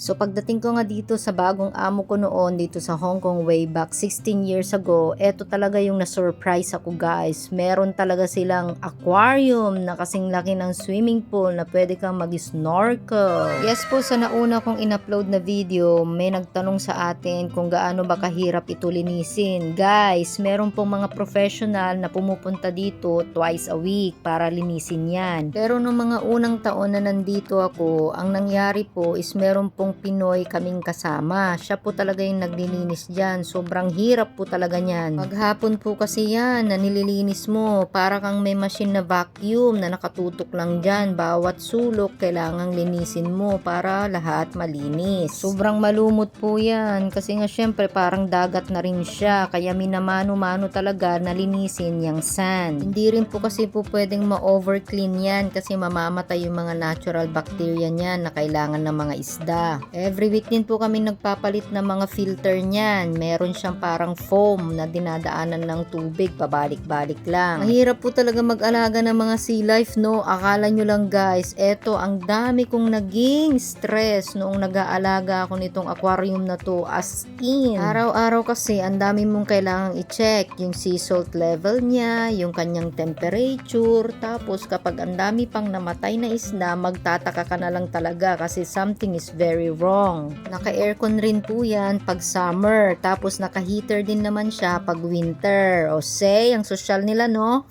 So pagdating ko nga dito sa bagong amo ko noon dito sa Hong Kong way back 16 years ago, eto talaga yung na-surprise ako guys. Meron talaga silang aquarium na kasing laki ng swimming pool na pwede kang mag-snorkel. Yes po, sa nauna kong in-upload na video, may nagtanong sa atin kung gaano ba kahirap ito linisin. Guys, meron pong mga professional na pumupunta dito twice a week para linisin yan. Pero nung mga unang taon na nandito ako, ang nangyari po is meron pong Pinoy kaming kasama. Siya po talaga yung naglilinis dyan. Sobrang hirap po talaga niyan. Maghapon po kasi yan na nililinis mo. Para kang may machine na vacuum na nakatutok lang dyan. Bawat sulok kailangang linisin mo para lahat malinis. Sobrang malumot po yan. Kasi nga syempre parang dagat na rin siya. Kaya minamano-mano talaga na linisin yung sand. Hindi rin po kasi po pwedeng ma-overclean yan kasi mamamatay yung mga natural bacteria niyan na kailangan ng mga isda. Every week din po kami nagpapalit ng mga filter niyan. Meron siyang parang foam na dinadaanan ng tubig, pabalik-balik lang. Mahirap po talaga mag-alaga ng mga sea life, no? Akala nyo lang guys, eto ang dami kong naging stress noong nag-aalaga ako nitong aquarium na to, as in. Araw-araw kasi ang dami mong kailangang i-check, yung sea salt level niya, yung kanyang temperature, tapos kapag ang dami pang namatay na isda, magtataka ka na lang talaga kasi something is very wrong. Naka-aircon rin po yan pag summer. Tapos naka-heater din naman siya pag winter. O say, ang sosyal nila, no?